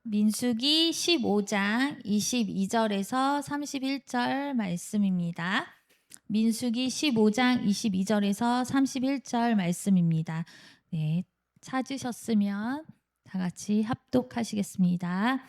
민수기 15장 22절에서 31절 말씀입니다. 민수기 15장 22절에서 31절 말씀입니다. 네, 찾으셨으면 다 같이 합독하시겠습니다.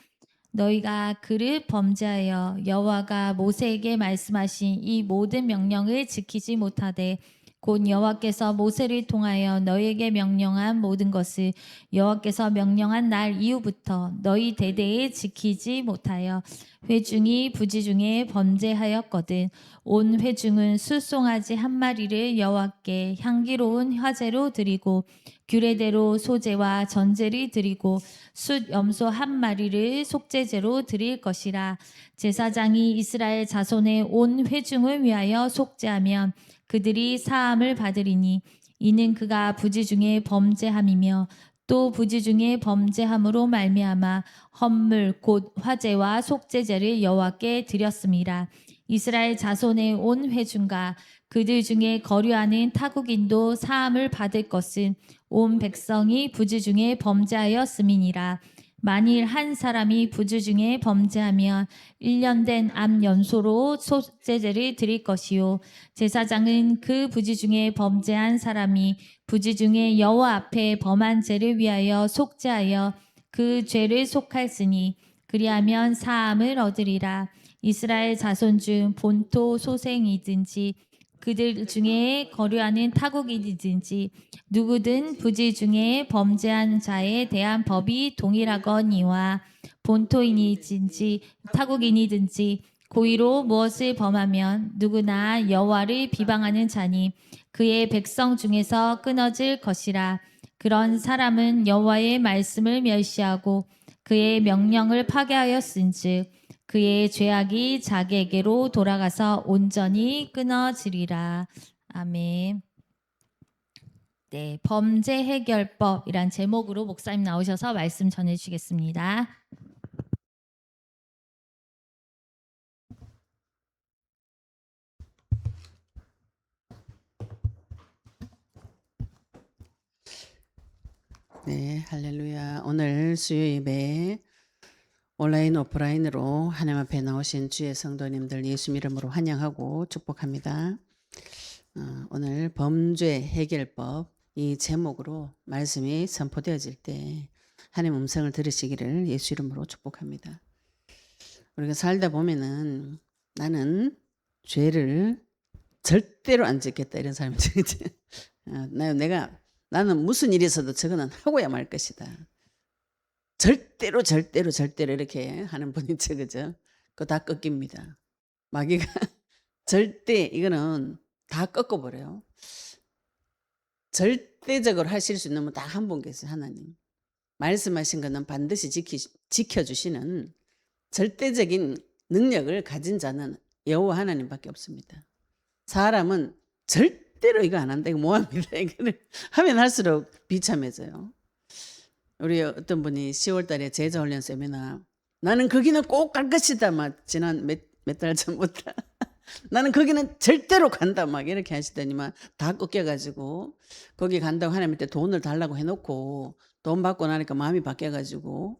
너희가 그릇 범죄하여 여호와가 모세에게 말씀하신 이 모든 명령을 지키지 못하되 곧 여호와께서 모세를 통하여 너희에게 명령한 모든 것을 여호와께서 명령한 날 이후부터 너희 대대에 지키지 못하여 회중이 부지중에 범죄하였거든. 온 회중은 숫송아지 한 마리를 여호와께 향기로운 화제로 드리고 규례대로 소제와 전제를 드리고 숫 염소 한 마리를 속죄제로 드릴 것이라. 제사장이 이스라엘 자손의 온 회중을 위하여 속죄하면 그들이 사함을 받으리니 이는 그가 부지중에 범죄함이며 또 부지중에 범죄함으로 말미암아 헌물 곧 화제와 속죄제를 여호와께 드렸음이라. 이스라엘 자손의 온 회중과 그들 중에 거류하는 타국인도 사함을 받을 것은 온 백성이 부지중에 범죄하였음이니라. 만일 한 사람이 부지중에 범죄하면 1년 된 암 연소로 속죄제를 드릴 것이요 제사장은 그 부지중에 범죄한 사람이 부지중에 여호와 앞에 범한 죄를 위하여 속죄하여 그 죄를 속할으니 그리하면 사함을 얻으리라. 이스라엘 자손 중 본토 소생이든지 그들 중에 거류하는 타국이든지 누구든 부지 중에 범죄한 자에 대한 법이 동일하거니와 본토인이든지 타국인이든지 고의로 무엇을 범하면 누구나 여호와를 비방하는 자니 그의 백성 중에서 끊어질 것이라. 그런 사람은 여호와의 말씀을 멸시하고 그의 명령을 파괴하였은즉 그의 죄악이 자기에게로 돌아가서 온전히 끊어지리라. 아멘. 네, 범죄 해결법이란 제목으로 목사님 나오셔서 말씀 전해 주시겠습니다. 네, 할렐루야. 오늘 수요 예배 온라인 오프라인으로 하나님 앞에 나오신 주의 성도님들 예수 이름으로 환영하고 축복합니다. 오늘 범죄 해결법 이 제목으로 말씀이 선포되어질 때 하나님 음성을 들으시기를 예수 이름으로 축복합니다. 우리가 살다 보면은 나는 죄를 절대로 안 짓겠다 이런 사람이 있지. 나는 무슨 일이 있어도 저거는 하고야 말 것이다. 절대로 이렇게 하는 분이 있죠, 그죠? 그거 다 꺾입니다. 마귀가 절대 이거는 다 꺾어버려요. 절대적으로 하실 수 있는 분 딱 한 분 계세요, 하나님. 말씀하신 거는 반드시 지켜주시는 절대적인 능력을 가진 자는 여호와 하나님밖에 없습니다. 사람은 절대로 이거 안 한다, 이거 뭐 합니다. 이거를 하면 할수록 비참해져요. 우리 어떤 분이 10월 달에 제자 훈련 세미나 나는 거기는 꼭 갈 것이다 막 지난 몇 달 전부터 나는 거기는 절대로 간다 막 이렇게 하시더니만 다 꺾여가지고 거기 간다고 하나님한테 돈을 달라고 해놓고 돈 받고 나니까 마음이 바뀌어가지고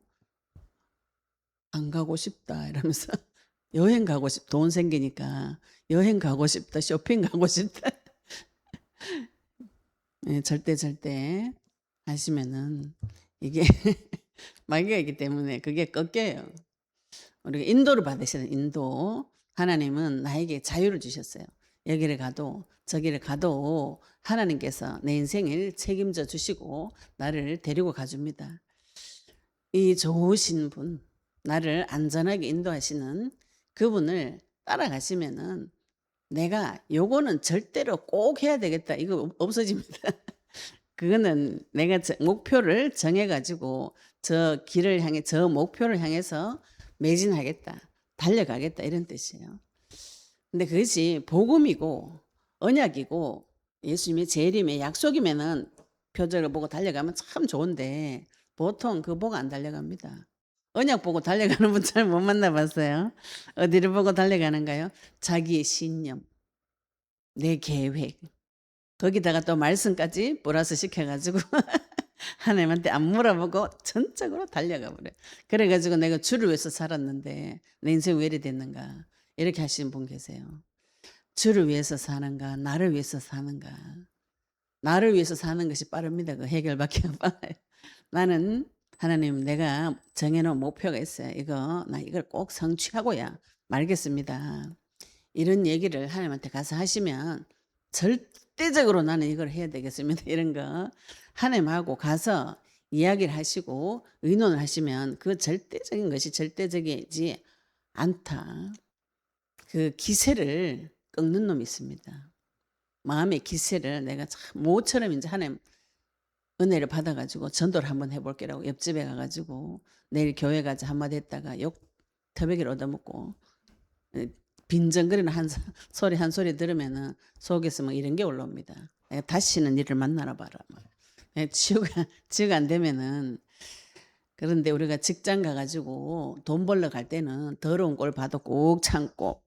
안 가고 싶다 이러면서 여행 가고 싶 돈 생기니까 여행 가고 싶다 쇼핑 가고 싶다. 네, 절대 하시면은 이게 마귀가 있기 때문에 그게 꺾여요. 우리가 인도를 받으시는 인도. 하나님은 나에게 자유를 주셨어요. 여기를 가도 저기를 가도 하나님께서 내 인생을 책임져 주시고 나를 데리고 가줍니다. 이 좋으신 분, 나를 안전하게 인도하시는 그분을 따라가시면은 내가 요거는 절대로 꼭 해야 되겠다 이거 없어집니다. 그거는 내가 목표를 정해가지고 저 길을 향해 저 목표를 향해서 매진하겠다, 달려가겠다 이런 뜻이에요. 근데 그것이 복음이고 언약이고 예수님의 재림의 약속이면은 표적을 보고 달려가면 참 좋은데 보통 그 보고 안 달려갑니다. 언약 보고 달려가는 분 잘 못 만나봤어요. 어디를 보고 달려가는가요? 자기의 신념, 내 계획, 거기다가 또 말씀까지 플러스 시켜가지고 하나님한테 안 물어보고 전적으로 달려가 버려요. 그래 가지고 '내가 주를 위해서 살았는데 내 인생이 왜 이래 됐는가.' 이렇게 하시는 분 계세요. 주를 위해서 사는가 나를 위해서 사는가. 나를 위해서 사는 것이 빠릅니다. 그 해결받기가 빨라요. 나는 하나님 내가 정해 놓은 목표가 있어요. 이거 나 이걸 꼭 성취하고야 말겠습니다. 이런 얘기를 하나님한테 가서 하시면 절대적으로 나는 이걸 해야 되겠습니다. 이런 거 하나님하고 가서 이야기를 하시고 의논을 하시면 그 절대적인 것이 절대적이지 않다. 그 기세를 꺾는 놈이 있습니다. 마음의 기세를 내가 참 모처럼 이제 하나님 은혜를 받아 가지고 전도를 한번 해 볼게라고 옆집에 가 가지고 내일 교회 가자 한마디 했다가 욕 터베기를 얻어먹고 빈정거리는 한 소리 한 소리 들으면은 속에서 뭐 이런 게 올라옵니다. 내가 다시는 니를 만나라 봐라. 막. 치유가 안 되면은 그런데 우리가 직장 가 가지고 돈 벌러 갈 때는 더러운 꼴 봐도 꼭 참고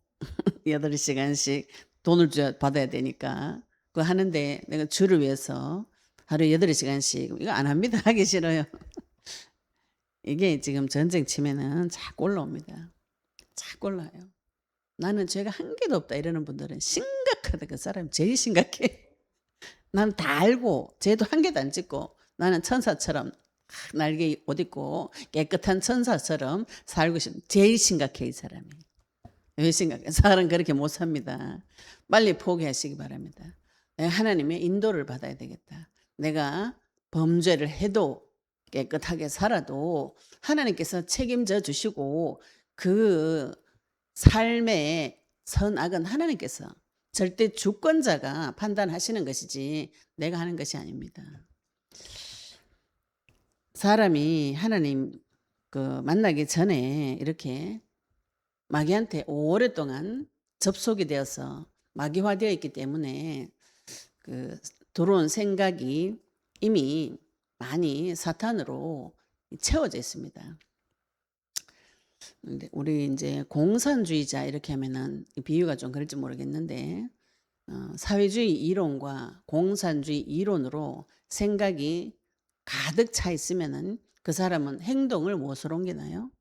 8시간씩 돈을 받아야 되니까 그거 하는데 내가 주를 위해서 하루에 8시간씩 이거 안 합니다. 하기 싫어요. 이게 지금 전쟁 치면은 자꾸 올라옵니다. 자꾸 올라요. 나는 죄가 한 개도 없다 이러는 분들은 심각하다. 그 사람이 제일 심각해. 나는 다 알고 죄도 한 개도 안 짓고 나는 천사처럼 날개 옷 입고 깨끗한 천사처럼 살고 싶. 제일 심각해 이 사람이. 왜 심각해? 사람은 그렇게 못 삽니다. 빨리 포기하시기 바랍니다. 내가 하나님의 인도를 받아야 되겠다. 내가 범죄를 해도 깨끗하게 살아도 하나님께서 책임져 주시고 그 삶의 선악은 하나님께서 절대 주권자가 판단하시는 것이지 내가 하는 것이 아닙니다. 사람이 하나님 만나기 전에 이렇게 마귀한테 오랫동안 접속이 되어서 마귀화되어 있기 때문에 들어온 생각이 이미 많이 사탄으로 채워져 있습니다. 근데 우리 이제 공산주의자 이렇게 하면은 비유가 좀 그럴지 모르겠는데 사회주의 이론과 공산주의 이론으로 생각이 가득 차 있으면은 그 사람은 행동을 무엇으로 옮기나요?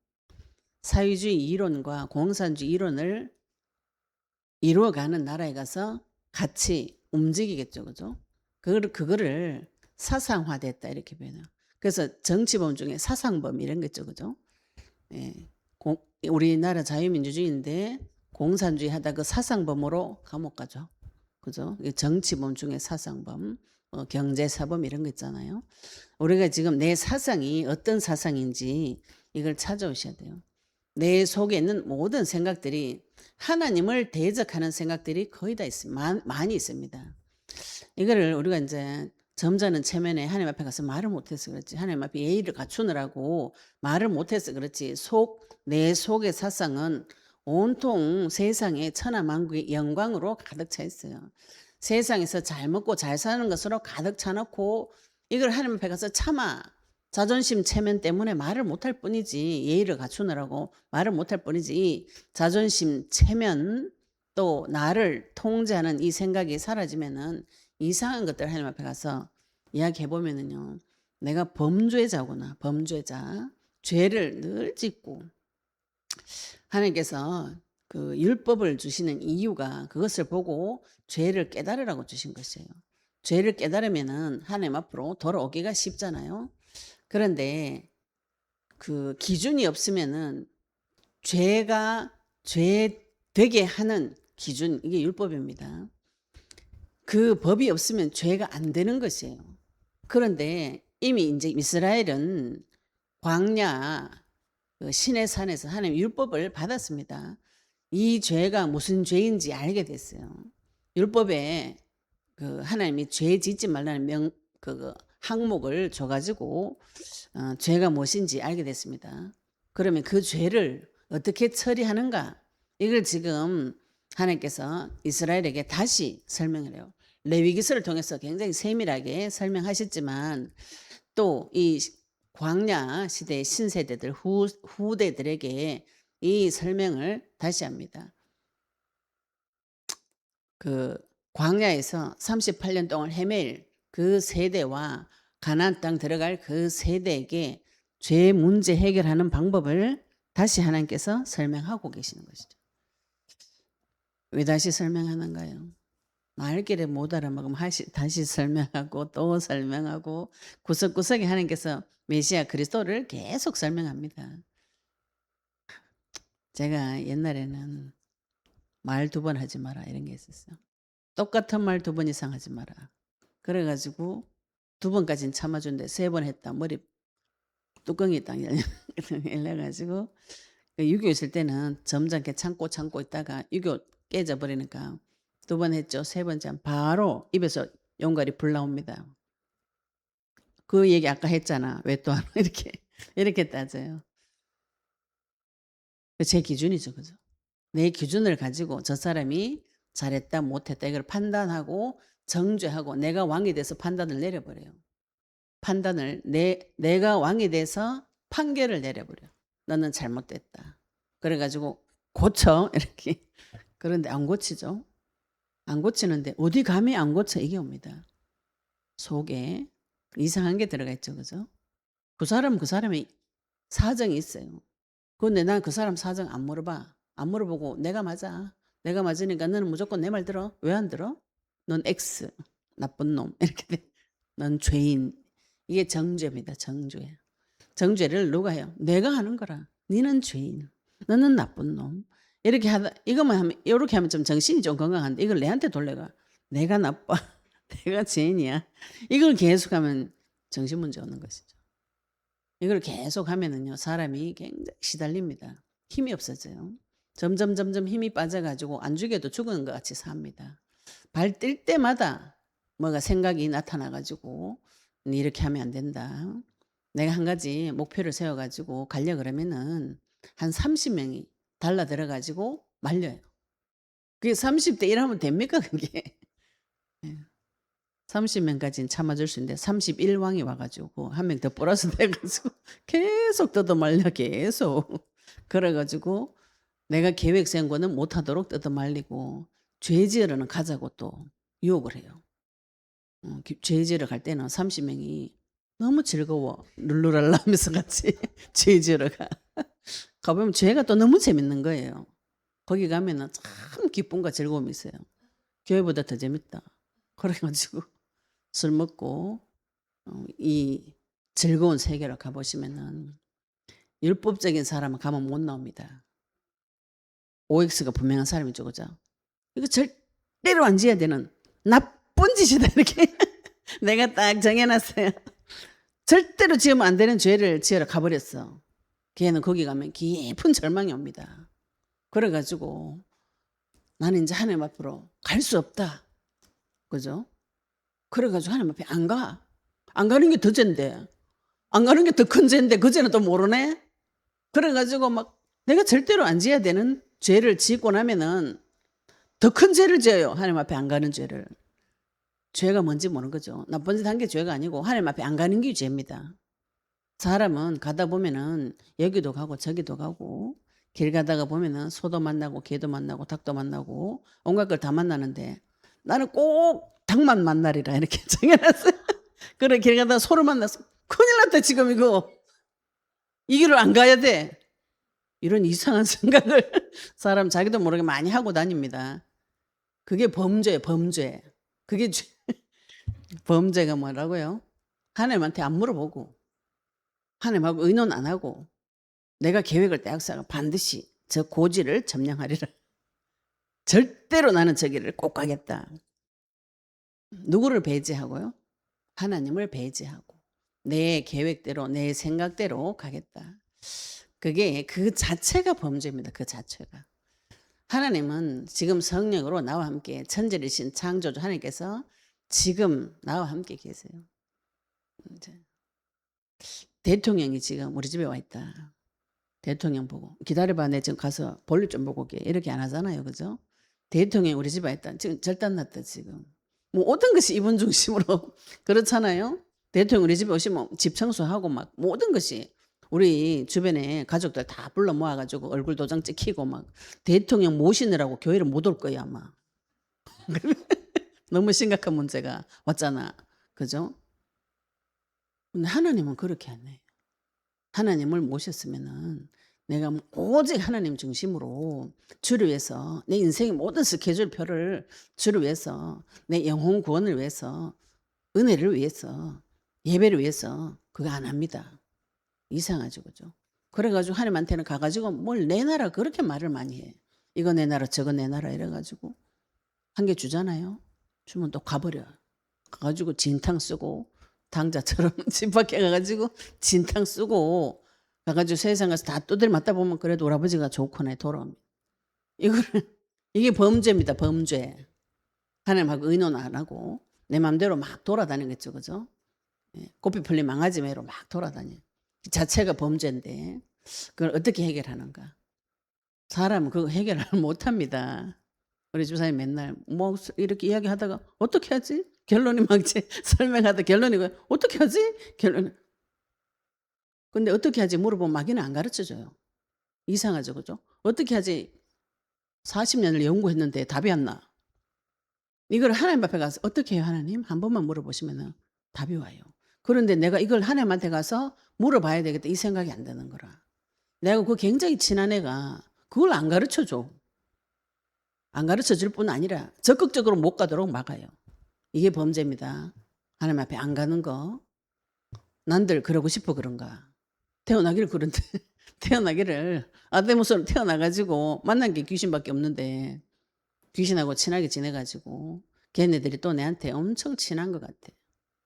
사회주의 이론과 공산주의 이론을 이루어가는 나라에 가서 같이 움직이겠죠, 그죠? 그거를 사상화됐다 이렇게 표현해요. 그래서 정치범 중에 사상범 이런 거 있죠, 그죠? 예. 우리나라 자유민주주의인데 공산주의 하다 그 사상범으로 감옥 가죠. 그죠? 정치범 중에 사상범, 경제사범 이런 거 있잖아요. 우리가 지금 내 사상이 어떤 사상인지 이걸 찾아오셔야 돼요. 내 속에 있는 모든 생각들이 하나님을 대적하는 생각들이 거의 다 있습니다. 많이 있습니다. 이거를 우리가 이제 점잖은 체면에 하나님 앞에 가서 말을 못해서 그렇지. 하나님 앞에 예의를 갖추느라고 말을 못해서 그렇지. 내 속의 사상은 온통 세상의 천하만국의 영광으로 가득 차 있어요. 세상에서 잘 먹고 잘 사는 것으로 가득 차놓고 이걸 하나님 앞에 가서 참아. 자존심 체면 때문에 말을 못할 뿐이지 예의를 갖추느라고 말을 못할 뿐이지 이 자존심 체면 또 나를 통제하는 이 생각이 사라지면은 이상한 것들 하나님 앞에 가서 이야기해 보면은요. 내가 범죄자구나. 범죄자. 죄를 늘 짓고 하나님께서 그 율법을 주시는 이유가 그것을 보고 죄를 깨달으라고 주신 것이에요. 죄를 깨달으면은 하나님 앞으로 돌아오기가 쉽잖아요. 그런데 그 기준이 없으면은 죄 되게 하는 기준 이게 율법입니다. 그 법이 없으면 죄가 안 되는 것이에요. 그런데 이미 이제 이스라엘은 광야 시내 산에서 하나님 율법을 받았습니다. 이 죄가 무슨 죄인지 알게 됐어요. 율법에 하나님이 죄 짓지 말라는 항목을 줘가지고 죄가 무엇인지 알게 됐습니다. 그러면 그 죄를 어떻게 처리하는가? 이걸 지금 하나님께서 이스라엘에게 다시 설명을 해요. 레위기서를 통해서 굉장히 세밀하게 설명하셨지만 또 이 광야 시대의 신세대들 후대들에게 이 설명을 다시 합니다. 광야에서 38년 동안 헤맬 그 세대와 가나안 땅 들어갈 그 세대에게 죄 문제 해결하는 방법을 다시 하나님께서 설명하고 계시는 것이죠. 왜 다시 설명하는가요? 말길에 못 알아먹으면 다시 설명하고 또 설명하고 구석구석에 하나님께서 메시아 그리스도를 계속 설명합니다. 제가 옛날에는 말 2번 하지 마라 이런 게 있었어요. 똑같은 말 2번 이상 하지 마라. 그래가지고 2번까지는 참아준데 3번 했다. 머리 뚜껑이 딱 열려가지고 6.25 있을 때는 점잖게 참고 있다가 6.25 깨져버리니까 2번 했죠. 3번째 하면 바로 입에서 용갈이 불 나옵니다. 그 얘기 아까 했잖아. 왜 또 하나 이렇게 따져요. 제 기준이죠. 그죠? 내 기준을 가지고 저 사람이 잘했다 못했다 이걸 판단하고 정죄하고 내가 왕이 돼서 판단을 내려버려요. 내가 왕이 돼서 판결을 내려버려. 너는 잘못됐다. 그래가지고 고쳐 이렇게. 그런데 안 고치죠. 안 고치는데 어디 감히 안 고쳐 이게 옵니다. 속에 이상한 게 들어가 있죠. 그죠? 그 사람이 사정이 있어요. 그런데 난 그 사람 사정 안 물어봐. 안 물어보고 내가 맞으니까 너는 무조건 내 말 들어. 왜 안 들어? 넌 X 나쁜 놈 이렇게 돼. 넌 죄인. 이게 정죄입니다. 정죄. 정죄를 누가 해요? 내가 하는 거라. 너는 죄인. 너는 나쁜 놈. 이렇게 하면 좀 정신이 좀 건강한데 이걸 내한테 돌려가. 내가 나빠. 내가 죄인이야. 이걸 계속하면 정신 문제 오는 것이죠. 이걸 계속 하면은요 사람이 굉장히 시달립니다. 힘이 없어져요. 점점 힘이 빠져가지고 안 죽여도 죽은 것 같이 삽니다. 발 뛸 때마다 뭐가 생각이 나타나가지고 이렇게 하면 안 된다. 내가 한 가지 목표를 세워가지고 가려 그러면은 한 30명이 달라들어가지고 말려요. 그게 30대 1 하면 됩니까 그게? 30명까지는 참아줄 수 있는데 31왕이 와가지고 한 명 더 플러스 돼가지고 계속 뜯어말려 계속. 그래가지고 내가 계획 세운 거는 못하도록 뜯어말리고 죄 지으러는 가자고 또 유혹을 해요. 죄 지으러 갈 때는 30명이 너무 즐거워. 룰루랄라 하면서 같이 죄 지으러 가. 가보면 죄가 또 너무 재밌는 거예요. 거기 가면은 참 기쁨과 즐거움이 있어요. 교회보다 더 재밌다. 그래가지고 술 먹고 이 즐거운 세계로 가보시면은 율법적인 사람은 가면 못 나옵니다. OX가 분명한 사람이죠. 그죠? 이거 절대로 안 지어야 되는 나쁜 짓이다 이렇게 내가 딱 정해놨어요. 절대로 지으면 안 되는 죄를 지으러 가버렸어. 걔는 거기 가면 깊은 절망이 옵니다. 그래가지고 나는 이제 하나님 앞으로 갈 수 없다. 그죠? 그래가지고 하나님 앞에 안 가. 안 가는 게 더 죄인데. 안 가는 게 더 큰 죄인데 그 죄는 또 모르네. 그래가지고 막 내가 절대로 안 지어야 되는 죄를 짓고 나면은 더 큰 죄를 지어요. 하나님 앞에 안 가는 죄를. 죄가 뭔지 모르는 거죠. 나쁜 짓 한 게 죄가 아니고 하나님 앞에 안 가는 게 죄입니다. 사람은 가다 보면은 여기도 가고 저기도 가고 길 가다가 보면은 소도 만나고 개도 만나고 닭도 만나고 온갖 걸 다 만나는데 나는 꼭 닭만 만나리라 이렇게 정해놨어요. 그래 길 가다가 소를 만났어. 큰일 났다 지금 이거. 이 길을 안 가야 돼. 이런 이상한 생각을 사람 자기도 모르게 많이 하고 다닙니다. 그게 범죄예요. 범죄. 그게 범죄가 뭐라고요? 하나님한테 안 물어보고 하나님하고 의논 안 하고 내가 계획을 딱 세우고 반드시 저 고지를 점령하리라. 절대로 나는 저 길을 꼭 가겠다. 누구를 배제하고요? 하나님을 배제하고 내 계획대로 내 생각대로 가겠다. 그게 그 자체가 범죄입니다. 그 자체가. 하나님은 지금 성령으로 나와 함께 천지이신 창조주 하나님께서 지금 나와 함께 계세요. 이제 대통령이 지금 우리 집에 와 있다. 대통령 보고 기다려봐 내 지금 가서 볼일 좀 보고 올게 이렇게 안 하잖아요. 그죠? 대통령이 우리 집에 와 있다. 지금 절단 났다 지금. 뭐 모든 것이 이분 중심으로 그렇잖아요. 대통령 우리 집에 오시면 집 청소하고 막 모든 것이 우리 주변에 가족들 다 불러 모아가지고 얼굴 도장 찍히고 막 대통령 모시느라고 교회를 못 올 거야 아마. 너무 심각한 문제가 왔잖아. 그죠? 근데 하나님은 그렇게 안 해요. 하나님을 모셨으면은 내가 오직 하나님 중심으로 주를 위해서 내 인생의 모든 스케줄표를 주를 위해서 내 영혼 구원을 위해서 은혜를 위해서 예배를 위해서 그거 안 합니다. 이상하죠. 그죠? 그래 가지고 하나님한테는 가 가지고 뭘 내놔라 그렇게 말을 많이 해. 이거 내놔라 저거 내놔라 이래 가지고 한 개 주잖아요. 주면 또 가버려. 가 가지고 진탕 쓰고 당자처럼 집 밖에 가 가지고 진탕 쓰고 가 가지고 세상 가서 다 두드려 맞다 보면 그래도 우리 아버지가 좋거나 돌아옵니다. 이거를 이게 범죄입니다. 범죄. 하나님하고 의논 안 하고 내 맘대로 막 돌아다니겠죠. 그죠? 예. 고삐 풀린 망아지 매로 막 돌아다녀. 그 자체가 범죄인데 그걸 어떻게 해결하는가? 사람은 그거 해결을 못 합니다. 우리 집사님 맨날 뭐 이렇게 이야기하다가 "어떻게 하지?" 결론이 막 이제 설명하다 결론이 "어떻게 하지?" 결론이 근데 "어떻게 하지?" 물어보면 마귀는 안 가르쳐 줘요. 이상하죠. 그죠? "어떻게 하지?" 40 년을 연구했는데 답이 안 나. 이걸 하나님 앞에 가서 "어떻게 해요 하나님?" 한 번만 물어보시면은 답이 와요. 그런데 내가 이걸 하나님한테 가서 물어봐야 되겠다 이 생각이 안 드는 거라. 내가 그 굉장히 친한 애가 그걸 안 가르쳐 줘. 안 가르쳐 줄 뿐 아니라 적극적으로 못 가도록 막아요. 이게 범죄입니다. 하나님 앞에 안 가는 거. 난들 그러고 싶어 그런가. 태어나기를 그런데 태어나기를 아데모스로 태어나 가지고 만난 게 귀신밖에 없는데 귀신하고 친하게 지내 가지고 걔네들이 또 내한테 엄청 친한 것 같아.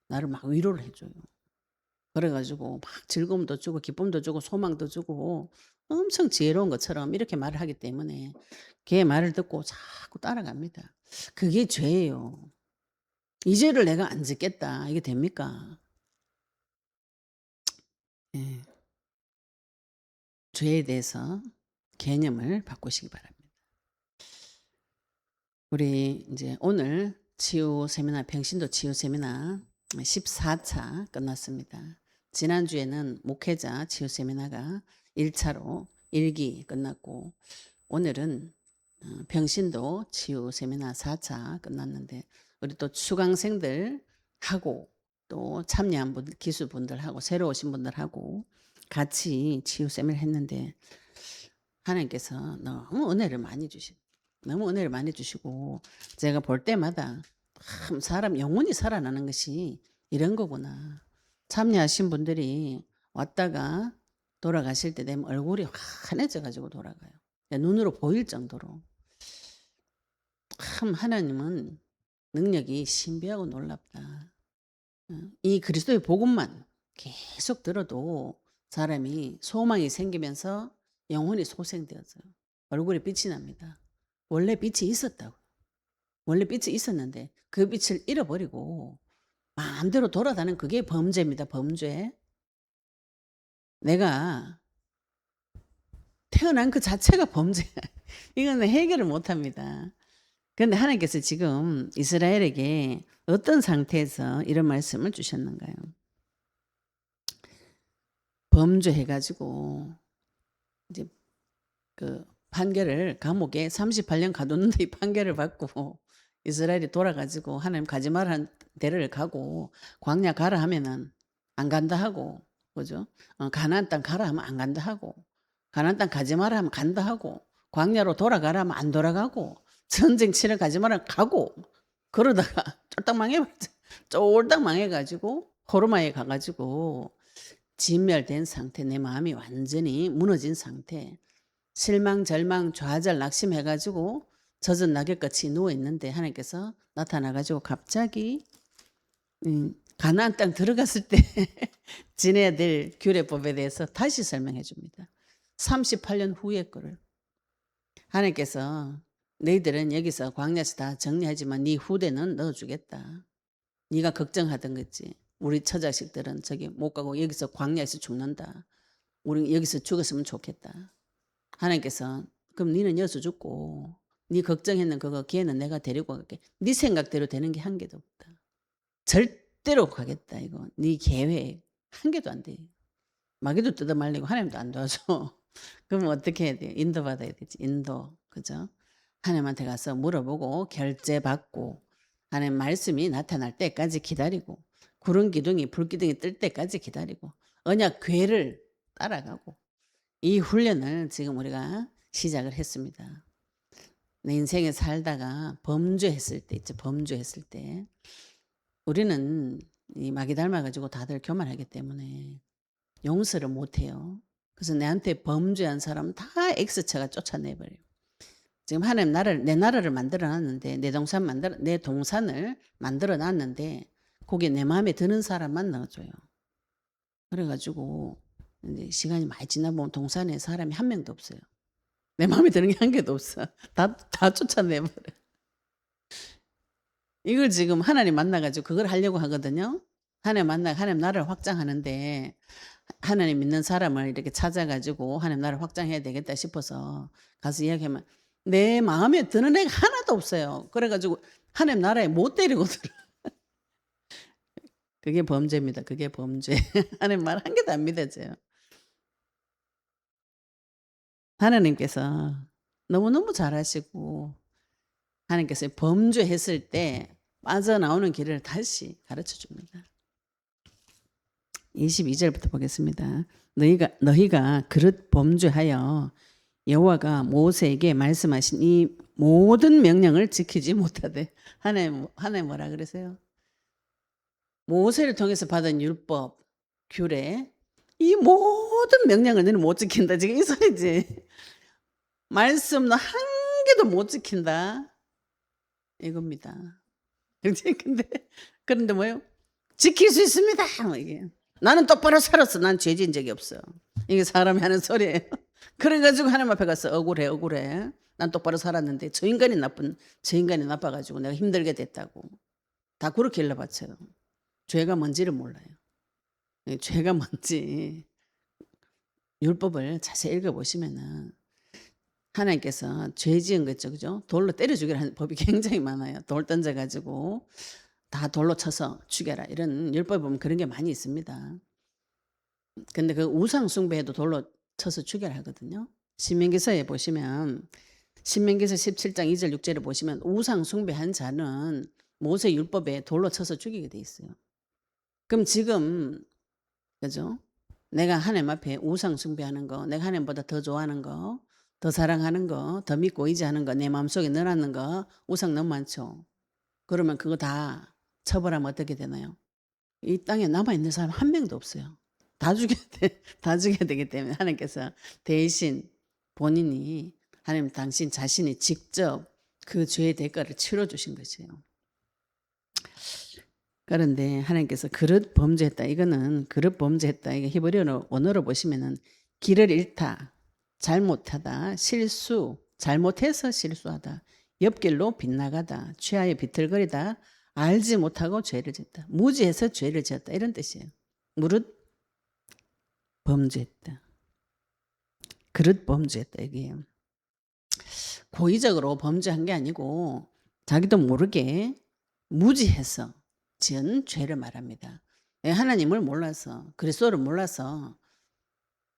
나를 막 위로를 해 줘요. 그래 가지고 막 즐거움도 주고 기쁨도 주고 소망도 주고 엄청 지혜로운 것처럼 이렇게 말을 하기 때문에 걔 말을 듣고 자꾸 따라갑니다. 그게 죄예요. '이 죄를 내가 안 짓겠다.' 이게 됩니까? 예. 죄에 대해서 개념을 바꾸시기 바랍니다. 우리 인제 오늘 치유 세미나 평신도 치유 세미나 14차 끝났습니다. 지난주에는 목회자 치유 세미나가 1 차로 1기 끝났고 오늘은 평신도 치유 세미나 4차 끝났는데 우리 또 수강생들하고 또 참여한 분들 기수분들하고 새로 오신 분들하고 같이 치유 세미나를 했는데 하나님께서 너무 은혜를 많이 주시 너무 은혜를 많이 주시고 제가 볼 때마다 참 사람 영혼이 살아나는 것이 이런 거구나. 참여하신 분들이 왔다가 돌아가실 때 되면 얼굴이 환해져 가지고 돌아가요. 눈으로 보일 정도로. 참 하나님은 능력이 신비하고 놀랍다. 이 그리스도의 복음만 계속 들어도 사람이 소망이 생기면서 영혼이 소생되어져요. 얼굴에 빛이 납니다. 원래 빛이 있었다고. 원래 빛이 있었는데 그 빛을 잃어버리고 마음대로 돌아다니는 그게 범죄입니다. 범죄. 내가 태어난 그 자체가 범죄야. 이거는 해결을 못 합니다. 그런데 하나님께서 지금 이스라엘에게 어떤 상태에서 이런 말씀을 주셨는가요? 범죄해 가지고 이제 그 판결을 감옥에 38년 가뒀는데 이 판결을 받고 이스라엘이 돌아 가지고 하나님 가지 말라는 데를 가고 광야 가라 하면은 안 간다 하고 그죠? 가나안 땅 가라 하면 안 간다 하고 가나안 땅 가지 마라 하면 간다 하고 광야로 돌아가라 하면 안 돌아가고 전쟁 치러 가지 마라 가고 그러다가 쫄딱 망해버렸죠. 쫄딱 망해 가지고 호르마에 가 가지고 진멸된 상태 내 마음이 완전히 무너진 상태 실망 절망 좌절 낙심해 가지고 젖은 낙엽같이 누워 있는데 하나님께서 나타나 가지고 갑자기 가나안 땅 들어갔을 때 지내야 될 규례법에 대해서 다시 설명해 줍니다. 38년 후의 거를. 하나님께서 "너희들은 여기서 광야에서 다 정리하지만 네 후대는 넣어 주겠다. 네가 걱정하던 거지. 우리 처자식들은 저기 못 가고 여기서 광야에서 죽는다. 우리 여기서 죽었으면 좋겠다." 하나님께서 "그럼 니는 여기서 죽고 네 걱정했는 그거 걔는 내가 데리고 갈게. 네 생각대로 되는 게 한 개도 없다. 절대로 가겠다 이거. 네 계획 한 개도 안 돼. 마귀도 뜯어 말리고 하나님도 안 도와줘." 그러면 어떻게 해야 돼요? 인도받아야 되지. 인도. 그죠? 하나님한테 가서 물어보고 결제받고 하나님 말씀이 나타날 때까지 기다리고 구름 기둥이 불기둥이 뜰 때까지 기다리고 언약 궤를 따라가고 이 훈련을 지금 우리가 시작을 했습니다. 내 인생에 살다가 범죄했을 때 있죠. 범죄했을 때 우리는 이 마귀 닮아가지고 다들 교만하기 때문에 용서를 못해요. 그래서 내한테 범죄한 사람 다 X차가 쫓아내버려요. 지금 하나님 내 나라를 만들어놨는데 내 동산을 만들어놨는데 거기에 내 마음에 드는 사람만 넣어줘요. 그래가지고 이제 시간이 많이 지나 보면 동산에 사람이 한 명도 없어요. 내 마음에 드는 게 한 개도 없어. 다 쫓아내버려. 이걸 지금 하나님 만나가지고 그걸 하려고 하거든요. 하나님 나라를 확장하는데 하나님 믿는 사람을 이렇게 찾아가지고 하나님 나라를 확장해야 되겠다 싶어서 가서 이야기하면 내 마음에 드는 애가 하나도 없어요. 그래가지고 하나님 나라에 못 데리고 들어. 그게 범죄입니다. 그게 범죄. 하나님 말 한 개도 안 믿어져요. 하나님께서 너무너무 잘하시고 하나님께서 범죄했을 때 빠져나오는 길을 다시 가르쳐 줍니다. 22절부터 보겠습니다. 너희가 그릇 범죄하여 여호와가 모세에게 말씀하신 이 모든 명령을 지키지 못하되 하나님 뭐라 그러세요? 모세를 통해서 받은 율법, 규례 이 모든 명령을 너는 못 지킨다. 지금 이 소리지. 말씀 너 한 개도 못 지킨다. 이겁니다. 그런데 뭐예요? 지킬 수 있습니다. 뭐 이게. 나는 똑바로 살았어. 난 죄 지은 적이 없어. 이게 사람이 하는 소리예요. 그래가지고 하나님 앞에 가서 억울해. 난 똑바로 살았는데 저 인간이 나빠가지고 내가 힘들게 됐다고. 다 그렇게 일러바쳐요. 죄가 뭔지를 몰라요. 죄가 뭔지 율법을 자세히 읽어보시면은 하나님께서 죄 지은 거 있죠. 그죠? 돌로 때려 죽이라 하는 법이 굉장히 많아요. 돌 던져가지고 다 돌로 쳐서 죽여라. 이런 율법에 보면 그런 게 많이 있습니다. 근데 그 우상 숭배에도 돌로 쳐서 죽여라 하거든요. 신명기서에 보시면 신명기서 17장 2절 6절에 보시면 우상 숭배한 자는 모세 율법에 돌로 쳐서 죽이게 돼 있어요. 그럼 지금 그죠? 내가 하나님 앞에 우상 숭배하는 거, 내가 하나님보다 더 좋아하는 거, 더 사랑하는 거, 더 믿고 의지하는 거, 내 마음속에 넣어놨는 거 우상 너무 많죠. 그러면 그거 다 처벌하면 어떻게 되나요? 이 땅에 남아있는 사람 한 명도 없어요. 다 죽여야 되기 때문에 하나님께서 대신 본인이 하나님 당신 자신이 직접 그 죄의 대가를 치러주신 것이에요. 그런데 하나님께서 그릇 범죄했다. 이거는 그릇 범죄했다. 이게 히브리어 원어로 보시면은 길을 잃다, 잘못하다, 실수, 잘못해서 실수하다, 옆길로 빗나가다, 취하여 비틀거리다, 알지 못하고 죄를 짓다, 무지해서 죄를 지었다 이런 뜻이에요. 무릇 범죄했다. 그릇 범죄했다 이게 고의적으로 범죄한 게 아니고 자기도 모르게 무지해서 지은 죄를 말합니다. 하나님을 몰라서 그리스도를 몰라서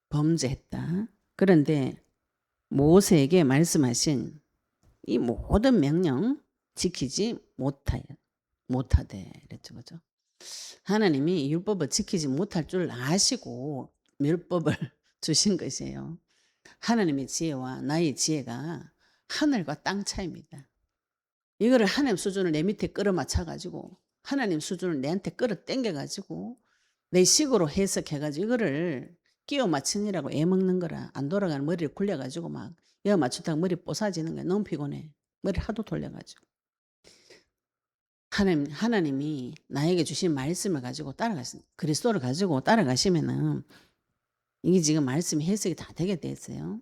범죄했다. 그런데 모세에게 말씀하신 이 모든 명령 지키지 못하되 그랬죠. 그죠? 하나님이 율법을 지키지 못할 줄 아시고 율법을 주신 것이에요. 하나님의 지혜와 나의 지혜가 하늘과 땅 차이입니다. 이거를 하나님 수준을 내 밑에 끌어맞춰가지고 하나님 수준을 내한테 끌어당겨가지고 내 식으로 해석해가지고 이거를 끼워 맞추느라고 애먹는 거라. 안 돌아가는 머리를 굴려가지고 막 여 맞추다가 머리 뽀사지는 거야. 너무 피곤해. 머리 하도 돌려가지고. 하나님이 나에게 주신 말씀을 가지고 그리스도를 가지고 따라가시면은 이게 지금 말씀 해석이 다 되게 돼 있어요.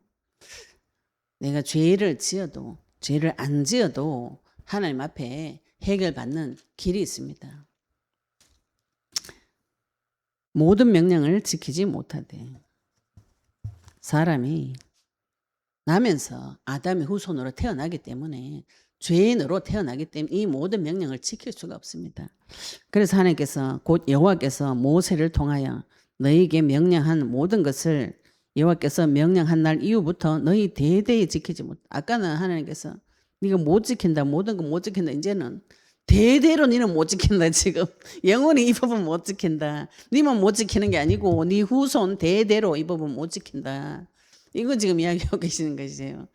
내가 죄를 안 지어도 하나님 앞에 해결받는 길이 있습니다. 모든 명령을 지키지 못하되 사람이 나면서 아담의 후손으로 태어나기 때문에 죄인으로 태어나기 때문에 이 모든 명령을 지킬 수가 없습니다. 그래서 하나님께서 곧 여호와께서 모세를 통하여 너희에게 명령한 모든 것을 여호와께서 명령한 날 이후부터 너희 대대에 지키지 못. 아까는 하나님께서 네가 못 지킨다, 모든 거 못 지킨다. 이제는 대대로 니는 못 지킨다 지금. 영원히 이 법은 못 지킨다. 니만 못 지키는 게 아니고 니 후손 대대로 이 법은 못 지킨다. 이거 지금 이야기하고 계시는 것이에요.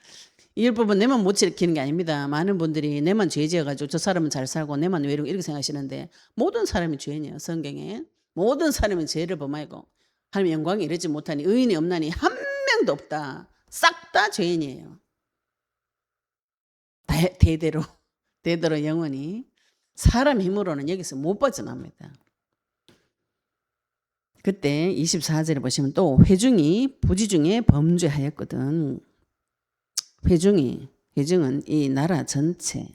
이 율법은 내만 못 지키는 게 아닙니다. 많은 분들이 내만 죄 지어가지고 저 사람은 잘 살고 내만 외롭고 이렇게 생각하시는데 모든 사람이 죄인이에요. 성경에. 모든 사람은 죄를 범하고 하나님 영광에 이르지 못하니 의인이 없나니 한 명도 없다. 싹 다 죄인이에요. 대대로 영원히. 사람 힘으로는 여기서 못 벗어납니다. 그때 24절에 보시면 또 회중이 부지 중에 범죄하였거든. 회중은 이 나라 전체,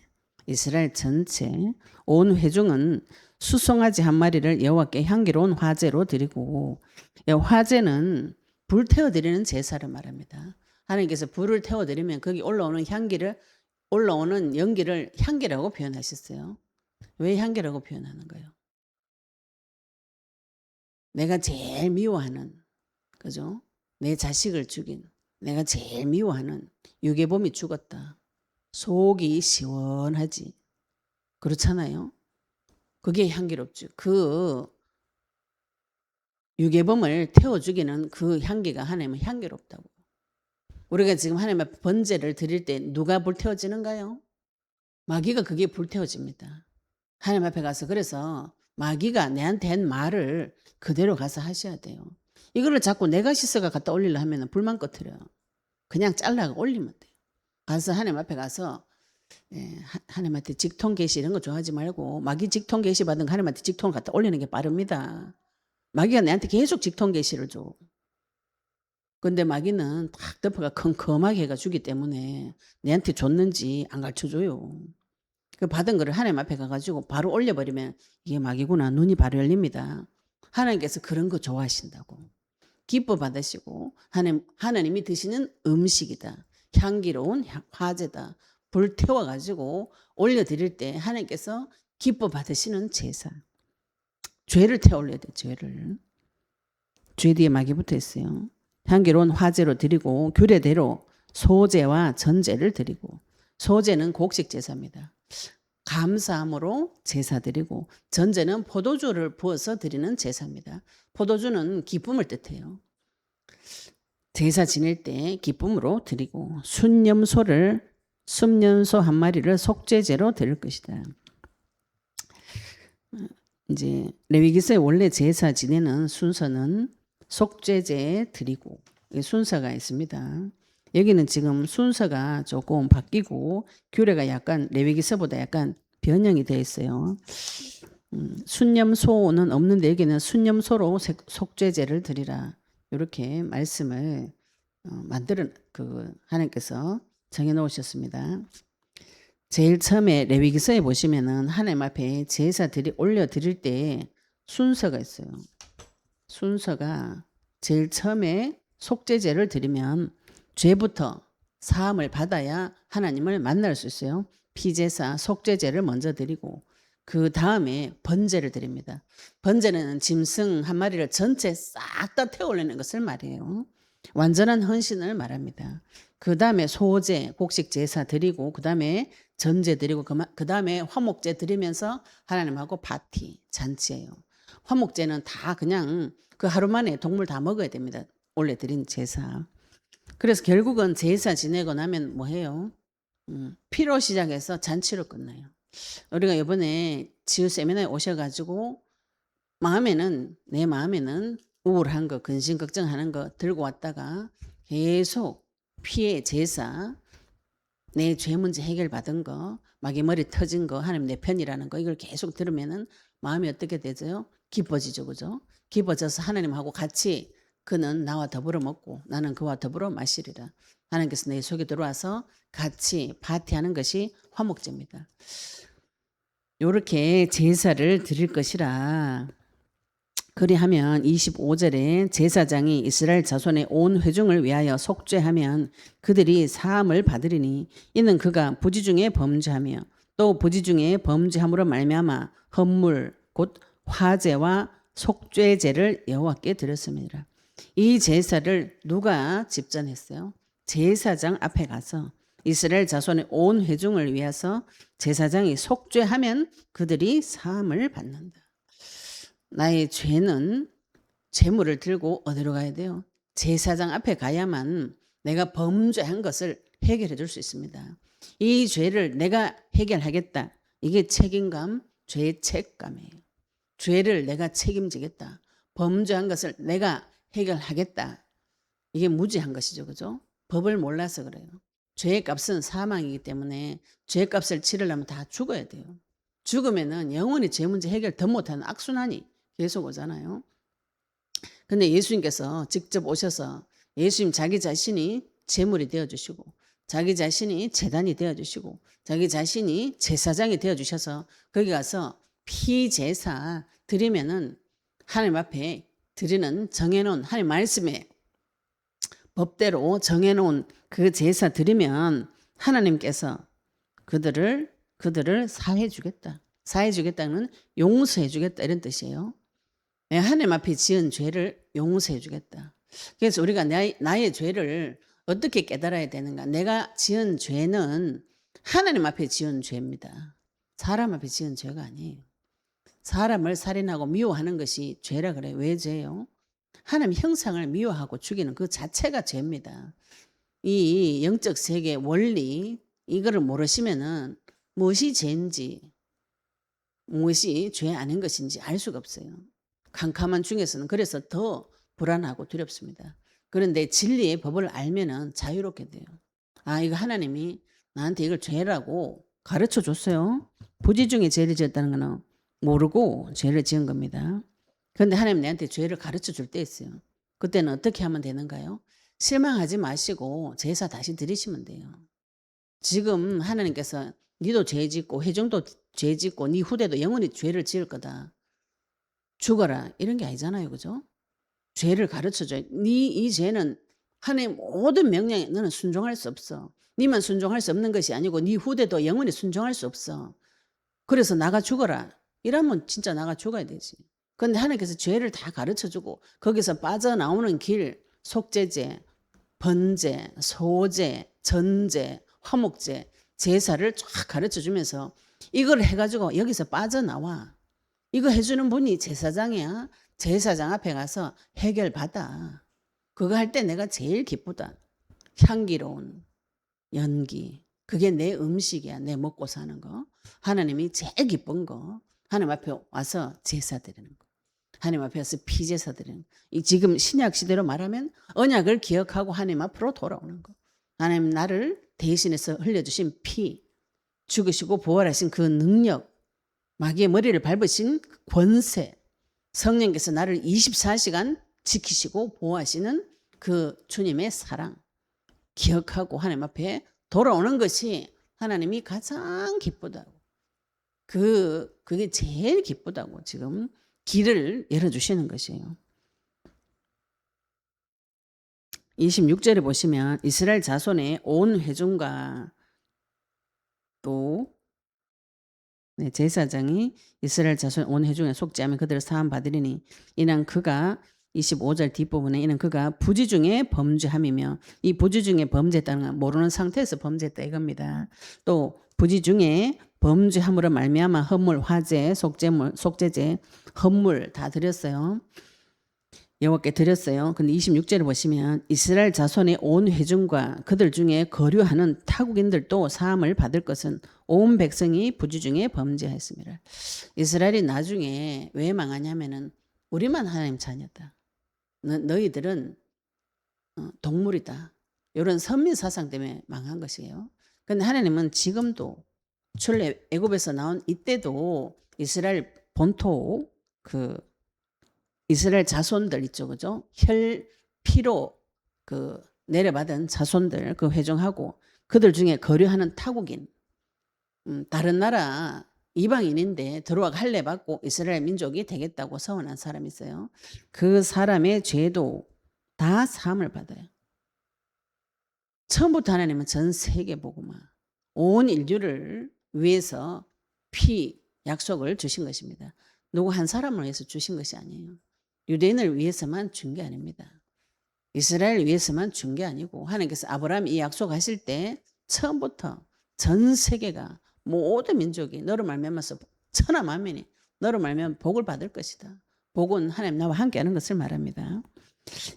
이스라엘 전체, 온 회중은 수송아지 한 마리를 여호와께 향기로운 화제로 드리고, 화제는 불 태워 드리는 제사를 말합니다. 하나님께서 불을 태워 드리면 거기 올라오는 연기를 향기라고 표현하셨어요. 왜 향기라고 표현하는 거예요? 내가 제일 미워하는, 그죠? 내 자식을 죽인, 내가 제일 미워하는 유괴범이 죽었다. 속이 시원하지. 그렇잖아요. 그게 향기롭죠. 그 유괴범을 태워 죽이는 그 향기가 하나님은 향기롭다고. 우리가 지금 하나님 앞에 번제를 드릴 때 누가 불태워지는가요? 마귀가 그게 불태워집니다. 하나님 앞에 가서 그래서 마귀가 내한테 한 말을 그대로 가서 하셔야 돼요. 이거를 자꾸 내가 씻어가 갖다 올리려 하면 불만 꺼트려요. 그냥 잘라가 올리면 돼요. 가서 하나님 앞에 가서 하나님한테 직통 계시 이런 거 좋아하지 말고 마귀 직통 계시 받은 거 하나님한테 직통을 갖다 올리는 게 빠릅니다. 마귀가 내한테 계속 직통 계시를 줘. 근데 마귀는 탁 덮어가 컴컴하게 해가 주기 때문에 내한테 줬는지 안 가르쳐줘요. 그 받은 거를 하나님 앞에 가가지고 바로 올려버리면 이게 마귀구나. 눈이 바로 열립니다. 하나님께서 그런 거 좋아하신다고. 기뻐 받으시고 하나님이 드시는 음식이다. 향기로운 화제다. 불 태워가지고 올려드릴 때 하나님께서 기뻐 받으시는 제사. 죄를 태워 올려야 돼요. 죄를. 죄 뒤에 마귀 붙어 있어요. 향기로운 화제로 드리고 규례대로 소제와 전제를 드리고, 소제는 곡식 제사입니다. 감사함으로 제사 드리고, 전제는 포도주를 부어서 드리는 제사입니다. 포도주는 기쁨을 뜻해요. 제사 지낼 때 기쁨으로 드리고, 순염소 한 마리를 속죄제로 드릴 것이다. 이제 레위기서의 원래 제사 지내는 순서는 속죄제 드리고 순서가 있습니다. 여기는 지금 순서가 조금 바뀌고 규례가 약간 레위기서보다 약간 변형이 되어 있어요. 순염소는 없는데 여기는 순염소로 속죄제를 드리라. 이렇게 말씀을 하나님께서 정해 놓으셨습니다. 제일 처음에 레위기서에 보시면은 하나님 앞에 제사 올려 드릴 때 순서가 있어요. 순서가 제일 처음에 속죄제를 드리면 죄부터 사함을 받아야 하나님을 만날 수 있어요. 피제사, 속죄제를 먼저 드리고 그 다음에 번제를 드립니다. 번제는 짐승 한 마리를 전체 싹 다 태워 올리는 것을 말해요. 완전한 헌신을 말합니다. 그 다음에 소제, 곡식 제사 드리고 그 다음에 전제 드리고 그 다음에 화목제 드리면서 하나님하고 파티, 잔치예요. 화목제는 다 그냥 그 하루 만에 동물 다 먹어야 됩니다. 원래 드린 제사. 그래서 결국은 제사 지내고 나면 뭐 해요? 피로 시작해서 잔치로 끝나요. 우리가 이번에 지우 세미나에 오셔가지고 내 마음에는 우울한 거, 근심 걱정하는 거 들고 왔다가 계속 피해 제사, 내 죄 문제 해결받은 거, 마귀 머리 터진 거, 하나님 내 편이라는 거 이걸 계속 들으면은 마음이 어떻게 되죠? 기뻐지죠, 그죠? 기뻐져서 하나님하고 같이 그는 나와 더불어 먹고 나는 그와 더불어 마시리라. 하나님께서 내 속에 들어와서 같이 파티하는 것이 화목제입니다. 이렇게 제사를 드릴 것이라. 그리하면 25절에 제사장이 이스라엘 자손의 온 회중을 위하여 속죄하면 그들이 사함을 받으리니 이는 그가 부지 중에 범죄하며 또 부지 중에 범죄함으로 말미암아 헌물 곧 화제와 속죄제를 여호와께 드렸습니다. 이 제사를 누가 집전했어요? 제사장 앞에 가서 이스라엘 자손의 온 회중을 위해서 제사장이 속죄하면 그들이 사함을 받는다. 나의 죄는 제물을 들고 어디로 가야 돼요? 제사장 앞에 가야만 내가 범죄한 것을 해결해 줄 수 있습니다. 이 죄를 내가 해결하겠다. 이게 책임감, 죄책감이에요. 죄를 내가 책임지겠다. 범죄한 것을 내가 해결하겠다. 이게 무지한 것이죠. 그죠? 법을 몰라서 그래요. 죄의 값은 사망이기 때문에 죄의 값을 치르려면 다 죽어야 돼요. 죽으면은 영원히 죄 문제 해결 더 못하는 악순환이 계속 오잖아요. 근데 예수님께서 직접 오셔서 예수님 자기 자신이 제물이 되어주시고 자기 자신이 제단이 되어주시고 자기 자신이 제사장이 되어주셔서 거기 가서 피제사 드리면은 하나님 앞에 드리는 정해놓은 하나님 말씀에 법대로 정해놓은 그 제사 드리면 하나님께서 그들을 사해주겠다. 사해주겠다는 용서해주겠다 이런 뜻이에요. 하나님 앞에 지은 죄를 용서해주겠다. 그래서 우리가 나의 죄를 어떻게 깨달아야 되는가? 내가 지은 죄는 하나님 앞에 지은 죄입니다. 사람 앞에 지은 죄가 아니에요. 사람을 살인하고 미워하는 것이 죄라 그래요. 왜 죄요? 하나님 형상을 미워하고 죽이는 그 자체가 죄입니다. 이 영적 세계 원리 이거를 모르시면은 무엇이 죄인지 무엇이 죄 아닌 것인지 알 수가 없어요. 캄캄한 중에서는 그래서 더 불안하고 두렵습니다. 그런데 진리의 법을 알면은 자유롭게 돼요. 아, 이거 하나님이 나한테 이걸 죄라고 가르쳐 줬어요. 부지 중에 죄를 지었다는 거는 모르고 죄를 지은 겁니다. 그런데 하나님 내한테 죄를 가르쳐 줄 때 있어요. 그때는 어떻게 하면 되는가요? 실망하지 마시고 제사 다시 드리시면 돼요. 지금 하나님께서 니도 죄 짓고 회중도 죄 짓고 니 후대도 영원히 죄를 지을 거다. 죽어라 이런 게 아니잖아요. 그죠? 죄를 가르쳐줘요. 이 죄는 하나님 모든 명령에 너는 순종할 수 없어. 니만 순종할 수 없는 것이 아니고 니 후대도 영원히 순종할 수 없어. 그래서 나가 죽어라. 이러면 진짜 나가 죽어야 되지. 그런데 하나님께서 죄를 다 가르쳐주고 거기서 빠져나오는 길, 속죄제, 번제, 소제, 전제, 화목제, 제사를 쫙 가르쳐주면서 이걸 해가지고 여기서 빠져나와. 이거 해주는 분이 제사장이야. 제사장 앞에 가서 해결받아. 그거 할 때 내가 제일 기쁘다. 향기로운 연기. 그게 내 음식이야. 내 먹고 사는 거. 하나님이 제일 기쁜 거. 하나님 앞에 와서 제사 드리는 거. 하나님 앞에 와서 피제사 드리는 거. 이 지금 신약 시대로 말하면 언약을 기억하고 하나님 앞으로 돌아오는 거. 하나님 나를 대신해서 흘려주신 피, 죽으시고 부활하신 그 능력, 마귀의 머리를 밟으신 권세, 성령께서 나를 24시간 지키시고 보호하시는 그 주님의 사랑 기억하고 하나님 앞에 돌아오는 것이 하나님이 가장 기쁘다고. 그게 제일 기쁘다고 지금 길을 열어주시는 것이에요. 26절에 보시면 이스라엘 자손의 온 회중과 또 제사장이 이스라엘 자손 온 회중에 속죄하면 그들을 사함 받으리니 이는 그가 25절 뒷부분에 이는 그가 부지 중에 범죄함이며 이 부지 중에 범죄했다는 건 모르는 상태에서 범죄했다 이겁니다. 또 부지 중에 범죄함으로 말미암아 헌물, 화제, 속죄물, 속죄제, 헌물 다 드렸어요. 여호와께 드렸어요. 근데 26절을 보시면 이스라엘 자손의 온 회중과 그들 중에 거류하는 타국인들도 사함을 받을 것은 온 백성이 부지 중에 범죄했습니다. 이스라엘이 나중에 왜 망하냐면은 우리만 하나님 자녀다. 너희들은 동물이다. 이런 선민 사상 때문에 망한 것이에요. 그런데 하나님은 지금도 출애 애굽에서 나온 이때도 이스라엘 본토 이스라엘 자손들 있죠, 그죠? 피로 내려받은 자손들 회중하고 그들 중에 거류하는 타국인, 다른 나라 이방인인데 들어와 할례 받고 이스라엘 민족이 되겠다고 서원한 사람이 있어요. 그 사람의 죄도 다 사함을 받아요. 처음부터 하나님은 전 세계 복음화, 온 인류를 위해서 약속을 주신 것입니다. 누구 한 사람을 위해서 주신 것이 아니에요. 유대인을 위해서만 준 게 아닙니다. 이스라엘 위해서만 준 게 아니고 하나님께서 아브라함 이 약속하실 때 처음부터 전 세계가 모든 민족이 너로 말미암아서 천하 만민이 너로 말미암아 복을 받을 것이다. 복은 하나님 나와 함께하는 것을 말합니다.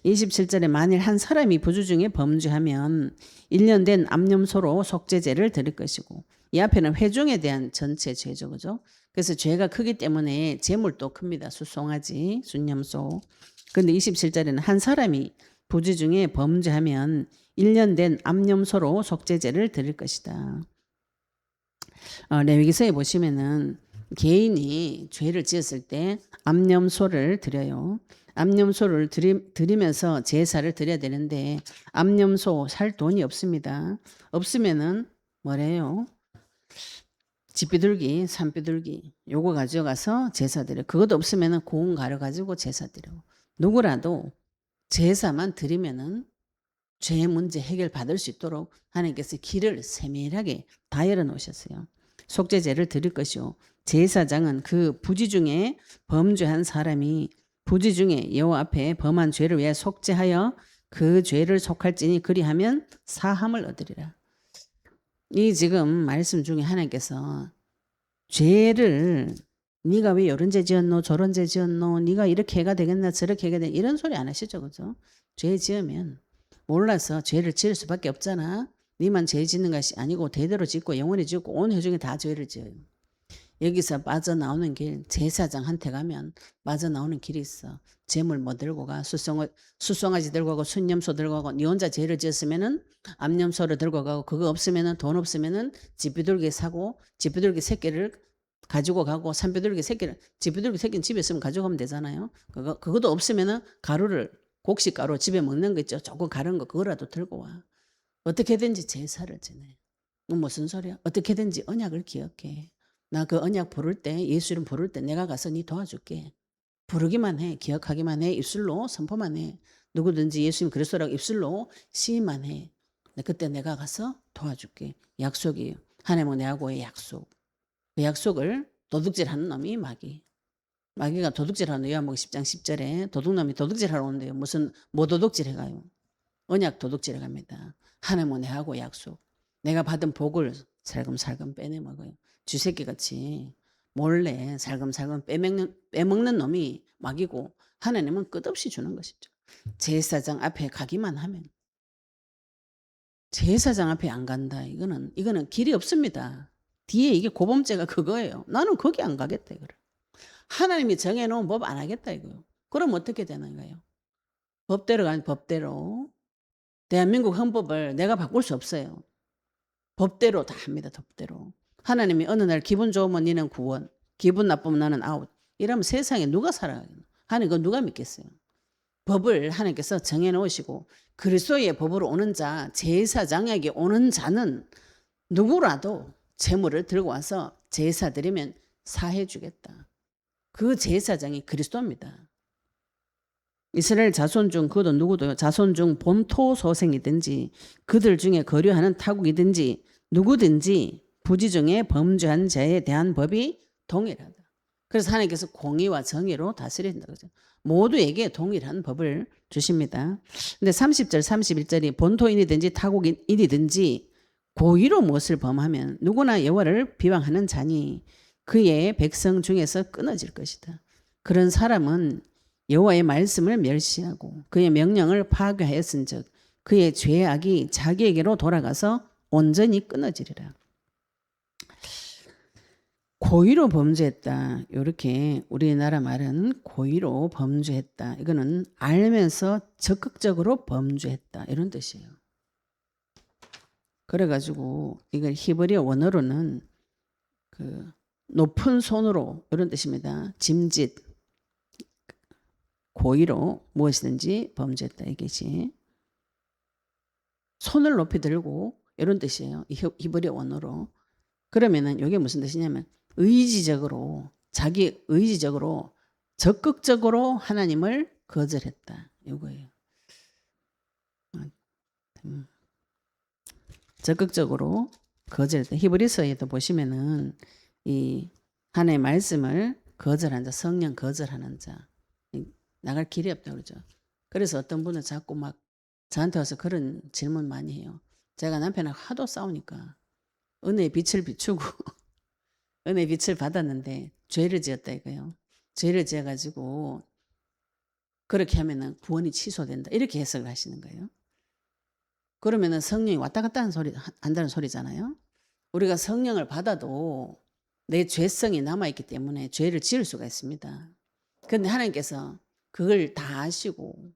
27절에 만일 한 사람이 부주 중에 범죄하면 1년 된 암염소로 속죄제를 드릴 것이고, 이 앞에는 회중에 대한 전체 죄죠. 그죠? 그래서 죄가 크기 때문에 제물도 큽니다. 수송아지, 순염소. 그런데 27절에는 한 사람이 부주 중에 범죄하면 1년 된 암염소로 속죄제를 드릴 것이다. 레위기서에 보시면은 개인이 죄를 지었을 때 암염소를 드려요. 암염소를 드리면서 제사를 드려야 되는데 암염소 살 돈이 없습니다. 없으면은 뭐래요? 집비둘기, 산비둘기 요거 가져가서 제사 드려. 그것도 없으면은 고운 가루 가지고 제사 드려. 누구라도 제사만 드리면은 죄 문제 해결 받을 수 있도록 하나님께서 길을 세밀하게 다 열어 놓으셨어요. 속죄제를 드릴 것이요. 제사장은 그 부지 중에 범죄한 사람이 부지 중에 여호와 앞에 범한 죄를 위해 속죄하여 그 죄를 속할지니 그리하면 사함을 얻으리라. 이 지금 말씀 중에 하나님께서 죄를 네가 왜 이런 죄 지었노 저런 죄 지었노 네가 이렇게 해가 되겠나 저렇게 해가 되겠나 이런 소리 안 하시죠. 그죠? 죄 지으면 몰라서 죄를 지을 수밖에 없잖아. 네만 죄 짓는 것이 아니고 대대로 짓고 영원히 짓고 온 회중이 다 죄를 지어요. 여기서 빠져나오는 길, 제사장한테 가면 빠져나오는 길이 있어. 재물 뭐 들고 가? 수송아지 들고 가고 순염소 들고 가고 네 혼자 죄를 지었으면은 암염소를 들고 가고 그거 없으면은 돈 없으면은 집비둘기 사고 집비둘기 새끼를 가지고 가고 산비둘기 새끼를 집비둘기 새끼는 집에 있으면 가져가면 되잖아요. 그것도 없으면은 가루를 곡식 가루 집에 먹는 거 있죠. 조금 가른 거 그거라도 들고 와. 어떻게든지 제사를 지내. 무슨 소리야? 어떻게든지 언약을 기억해. 나 그 언약 부를 때 예수 이름 부를 때 내가 가서 네 도와줄게. 부르기만 해. 기억하기만 해. 입술로 선포만 해. 누구든지 예수님 그리스도라고 입술로 시인만 해. 그때 내가 가서 도와줄게. 약속이에요. 하나님과 내하고의 약속. 그 약속을 도둑질하는 놈이 마귀. 마귀가 도둑질하는 요한복음 10장 10절에 도둑놈이 도둑질하러 오는데요. 무슨 뭐 도둑질 해가요. 언약 도둑질 해갑니다. 하나님과 내하고 약속. 내가 받은 복을 살금살금 빼내 먹어요. 쥐새끼같이 몰래 살금살금 빼먹는 놈이 마귀고 하나님은 끝없이 주는 것이죠. 제사장 앞에 가기만 하면. 제사장 앞에 안 간다. 이거는 길이 없습니다. 뒤에 이게 고범죄가 그거예요. 나는 거기 안 가겠다 이거를. 하나님이 정해놓은 법 안 하겠다 이거요. 그럼 어떻게 되는 거예요? 법대로 가는 법대로. 대한민국 헌법을 내가 바꿀 수 없어요. 법대로 다 합니다. 법대로. 하나님이 어느 날 기분 좋으면 니는 구원, 기분 나쁘면 나는 아웃. 이러면 세상에 누가 살아가겠노? 하나님 그거 누가 믿겠어요? 법을 하나님께서 정해놓으시고 그리스도의 법으로 오는 자, 제사장에게 오는 자는 누구라도 재물을 들고 와서 제사 드리면 사해 주겠다. 그 제사장이 그리스도입니다. 이스라엘 자손 중 그도 누구도요. 자손 중 본토 소생이든지 그들 중에 거류하는 타국이든지 누구든지 부지 중에 범죄한 자에 대한 법이 동일하다. 그래서 하나님께서 공의와 정의로 다스린다 그죠. 모두에게 동일한 법을 주십니다. 근데 30절 31절이 본토인이든지 타국인이든지 고의로 무엇을 범하면 누구나 여호와를 비방하는 자니 그의 백성 중에서 끊어질 것이다. 그런 사람은 여호와의 말씀을 멸시하고 그의 명령을 파괴하였은즉 그의 죄악이 자기에게로 돌아가서 온전히 끊어지리라. 고의로 범죄했다. 이렇게 우리나라 말은 고의로 범죄했다. 이거는 알면서 적극적으로 범죄했다. 이런 뜻이에요. 그래가지고 이걸 히브리어 원어로는 그 높은 손으로 이런 뜻입니다. 짐짓. 고의로 무엇이든지 범죄했다 이게지. 손을 높이 들고 이런 뜻이에요. 히브리어 원어로. 그러면은 이게 무슨 뜻이냐면 의지적으로 자기 의지적으로 적극적으로 하나님을 거절했다. 이거예요. 적극적으로 거절했다. 히브리서에도 보시면은 이 하나님의 말씀을 거절한 자, 성령 거절하는 자. 나갈 길이 없다 그러죠. 그래서 어떤 분은 자꾸 막 저한테 와서 그런 질문 많이 해요. 제가 남편하고 하도 싸우니까 은혜의 빛을 비추고 은혜의 빛을 받았는데 죄를 지었다 이거요. 죄를 지어가지고 그렇게 하면은 구원이 취소된다 이렇게 해석을 하시는 거예요. 그러면은 성령이 왔다 갔다 한다는 소리잖아요. 우리가 성령을 받아도 내 죄성이 남아있기 때문에 죄를 지을 수가 있습니다. 그런데 하나님께서 그걸 다 아시고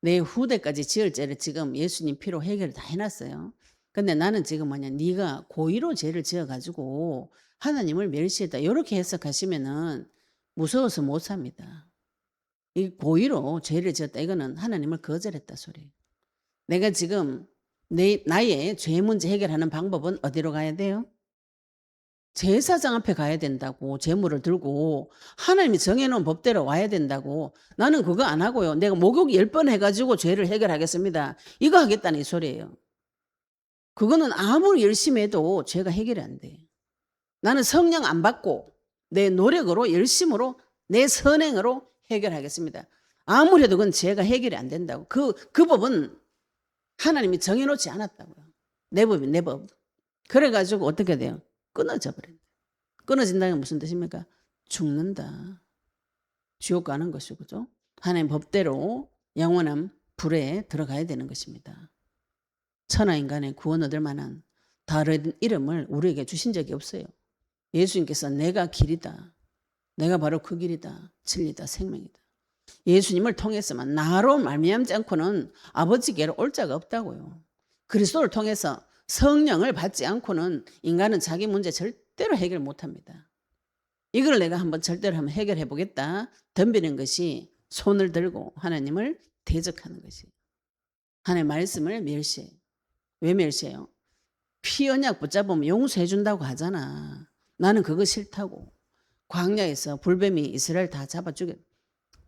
내 후대까지 지을 죄를 지금 예수님 피로 해결을 다 해놨어요. 근데 나는 지금 뭐냐, 네가 고의로 죄를 지어가지고 하나님을 멸시했다 이렇게 해석하시면은 무서워서 못 삽니다. 이 고의로 죄를 지었다 이거는 하나님을 거절했다 소리. 내가 지금 나의 죄 문제 해결하는 방법은 어디로 가야 돼요? 제사장 앞에 가야 된다고. 제물을 들고 하나님이 정해놓은 법대로 와야 된다고. 나는 그거 안 하고요. 내가 목욕 10번 해가지고 죄를 해결하겠습니다. 이거 하겠다는 이 소리예요. 그거는 아무리 열심히 해도 죄가 해결이 안 돼. 나는 성령 안 받고 내 노력으로 열심으로 내 선행으로 해결하겠습니다. 아무리 해도 그건 죄가 해결이 안 된다고. 그 법은 하나님이 정해놓지 않았다고요. 내 법이 내 법. 그래가지고 어떻게 돼요? 끊어져 버린다. 끊어진다는 게 무슨 뜻입니까? 죽는다. 지옥 가는 것이고, 그죠? 하나님 법대로 영원한 불에 들어가야 되는 것입니다. 천하 인간의 구원 얻을 만한 다른 이름을 우리에게 주신 적이 없어요. 예수님께서 내가 길이다. 내가 바로 그 길이다. 진리다. 생명이다. 예수님을 통해서만 나로 말미암지 않고는 아버지께로 올 자가 없다고요. 그리스도를 통해서 성령을 받지 않고는 인간은 자기 문제 절대로 해결 못합니다. 이걸 내가 한번 절대로 한번 해결해 보겠다 덤비는 것이 손을 들고 하나님을 대적하는 것이. 하나님의 말씀을 멸시해요. 왜 멸시해요? 피 언약 붙잡으면 용서해 준다고 하잖아. 나는 그거 싫다고. 광야에서 불뱀이 이스라엘 다 잡아 죽였.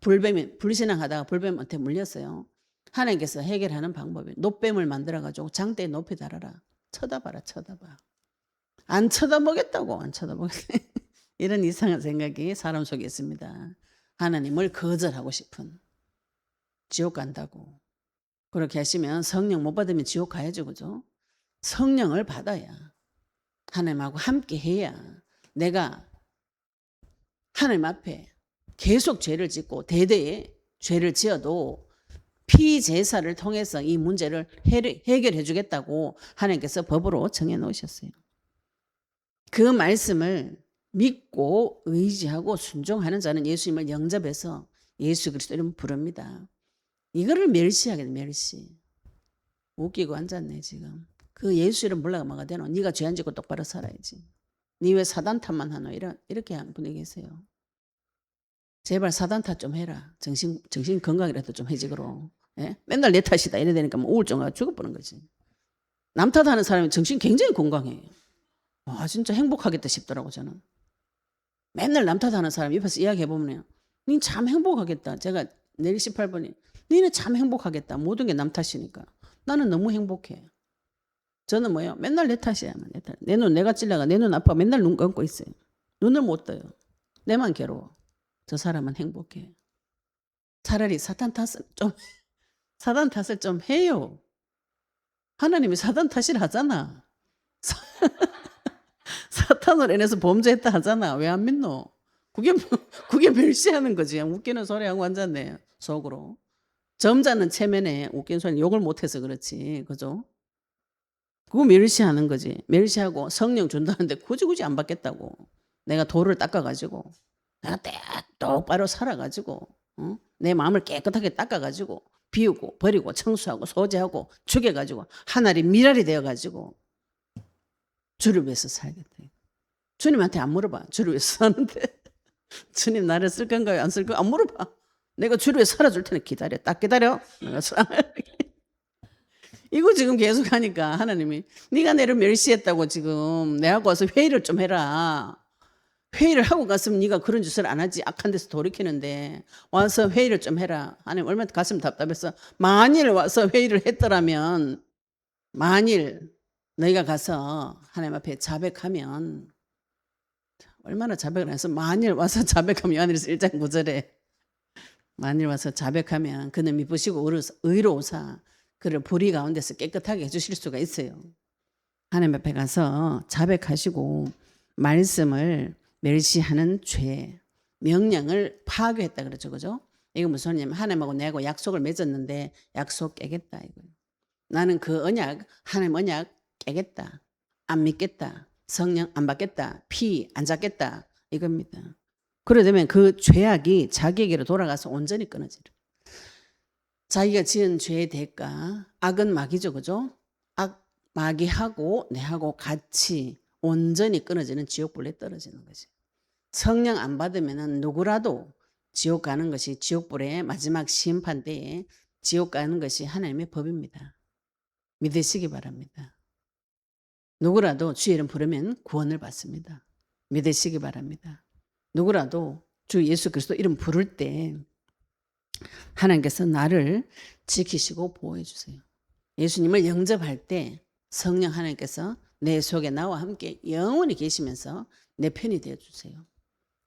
불뱀이 불신앙하다가 불뱀한테 물렸어요. 하나님께서 해결하는 방법이 놋뱀을 만들어가지고 장대에 높이 달아라. 쳐다봐라, 쳐다봐. 안 쳐다보겠다고, 안 쳐다보겠다. 이런 이상한 생각이 사람 속에 있습니다. 하나님을 거절하고 싶은. 지옥 간다고. 그렇게 하시면 성령 못 받으면 지옥 가야죠, 그죠? 성령을 받아야 하나님하고 함께 해야 내가 하나님 앞에 계속 죄를 짓고 대대에 죄를 지어도 피제사를 통해서 이 문제를 해결해 주겠다고 하나님께서 법으로 정해 놓으셨어요. 그 말씀을 믿고 의지하고 순종하는 자는 예수님을 영접해서 예수 그리스도 이름 부릅니다. 이거를 멸시하게 돼, 멸시. 웃기고 앉았네 지금. 그 예수 이름 몰라가 뭐가 되노? 네가 죄 안 짓고 똑바로 살아야지. 네 왜 사단 탓만 하노? 이렇게 하는 분이 계세요. 제발 사단 탓 좀 해라. 정신 건강이라도 좀 해지그러. 예? 맨날 내 탓이다 이래 되니까 뭐 우울증가 죽어버린 거지. 남 탓하는 사람이 정신 굉장히 건강해요. 와 진짜 행복하겠다 싶더라고 저는. 맨날 남 탓하는 사람 옆에서 이야기해보면 니 참 행복하겠다. 제가 내일 18번이 니는 참 행복하겠다. 모든 게 남 탓이니까. 나는 너무 행복해. 저는 뭐예요? 맨날 내 탓이야. 내 눈 내가 찔러가 내 눈 아파 맨날 눈 감고 있어요. 눈을 못 떠요. 내만 괴로워. 저 사람은 행복해. 차라리 사단 탓을 좀 해요. 하나님이 사단 탓이라 하잖아. 사탄을 인해서 범죄했다 하잖아. 왜 안 믿노? 그게 멸시하는 거지. 웃기는 소리 하고 앉았네. 속으로. 점잖은 체면에 웃기는 소리 욕을 못해서 그렇지. 그죠? 그거 멸시하는 거지. 멸시하고 성령 준다는데 굳이 안 받겠다고. 내가 돌을 닦아가지고 내가 똑바로 살아가지고 내 마음을 깨끗하게 닦아가지고 비우고 버리고 청소하고 소재하고 죽여가지고 하늘이 미랄이 되어가지고 주를 위해서 살겠다. 주님한테 안 물어봐. 주를 위해서 사는데 주님 나를 쓸 건가요? 안 쓸 건가요? 안 물어봐. 내가 주를 위해서 살아줄 테니 기다려. 딱 기다려. 내가 이거 지금 계속 하니까 하나님이 네가 내를 멸시했다고 지금 내하고 와서 회의를 좀 해라. 회의를 하고 갔으면 네가 그런 짓을 안 하지. 악한 데서 돌이키는데 와서 회의를 좀 해라. 하나님 얼마나 가슴 답답해서 만일 와서 회의를 했더라면 만일 너희가 가서 하나님 앞에 자백하면 얼마나 자백을 해서 만일 와서 자백하면 요한일서 1장 9절에 만일 와서 자백하면 그는 미쁘시고 의로우사 그를 불의 가운데서 깨끗하게 해주실 수가 있어요. 하나님 앞에 가서 자백하시고 말씀을 멸시하는 죄, 명령을 파괴했다 그러죠, 그죠? 이거 무슨 소리냐면 하나님하고 내하고 약속을 맺었는데 약속 깨겠다 이거예요. 나는 그 언약, 하나님 언약 깨겠다, 안 믿겠다, 성령 안 받겠다, 피 안 잡겠다 이겁니다. 그러려면 그 죄악이 자기에게로 돌아가서 온전히 끊어지려. 자기가 지은 죄의 대가, 악은 마귀죠, 그죠? 악 마귀하고 내하고 같이 온전히 끊어지는 지옥불에 떨어지는 거지. 성령 안 받으면은 누구라도 지옥 가는 것이 지옥불의 마지막 심판 때에 지옥 가는 것이 하나님의 법입니다. 믿으시기 바랍니다. 누구라도 주의 이름 부르면 구원을 받습니다. 믿으시기 바랍니다. 누구라도 주 예수 그리스도 이름 부를 때 하나님께서 나를 지키시고 보호해 주세요. 예수님을 영접할 때 성령 하나님께서 내 속에 나와 함께 영원히 계시면서 내 편이 되어 주세요.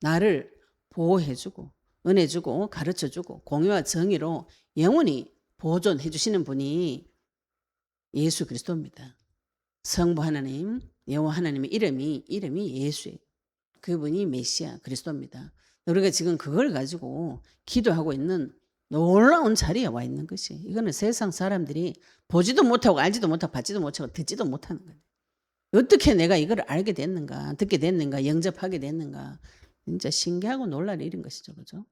나를 보호해 주고 은혜 주고 가르쳐 주고 공의와 정의로 영원히 보존해 주시는 분이 예수 그리스도입니다. 성부 하나님, 여호와 하나님의 이름이 예수예요. 그분이 메시아 그리스도입니다. 우리가 지금 그걸 가지고 기도하고 있는 놀라운 자리에 와 있는 것이, 이거는 세상 사람들이 보지도 못하고 알지도 못하고 받지도 못하고 듣지도 못하는 거예요. 어떻게 내가 이걸 알게 됐는가, 듣게 됐는가, 영접하게 됐는가, 진짜 신기하고 놀랄 일인 것이죠, 그죠?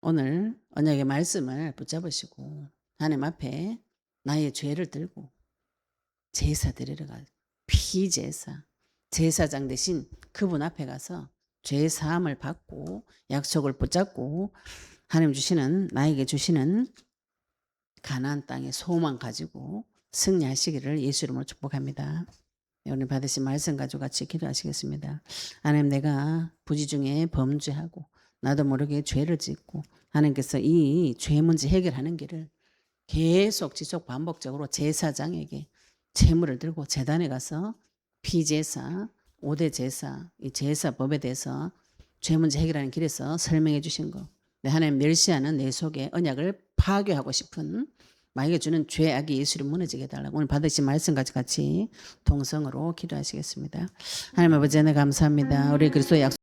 오늘 언약의 말씀을 붙잡으시고 하나님 앞에 나의 죄를 들고 제사 드리러 가, 피제사, 제사장 대신 그분 앞에 가서 죄 사함을 받고 약속을 붙잡고 하나님 주시는, 나에게 주시는 가나안 땅의 소망 가지고 승리하시기를 예수 이름으로 축복합니다. 오늘 받으신 말씀 가지고 같이 기도하시겠습니다. 하나님, 내가 부지 중에 범죄하고 나도 모르게 죄를 짓고 하나님께서 이 죄 문제 해결하는 길을 계속 지속 반복적으로 제사장에게 제물을 들고 제단에 가서 피제사, 5대 제사, 이 제사법에 대해서 죄 문제 해결하는 길에서 설명해 주신 거, 하나님 멸시하는 내 속에 언약을 파괴하고 싶은 마에게 주는 죄악이 예수를 무너지게 해달라고 오늘 받으신 말씀까지 같이 동성으로 기도하시겠습니다. 하나님 아버지, 하나님 감사합니다. 우리 그리스도의 약속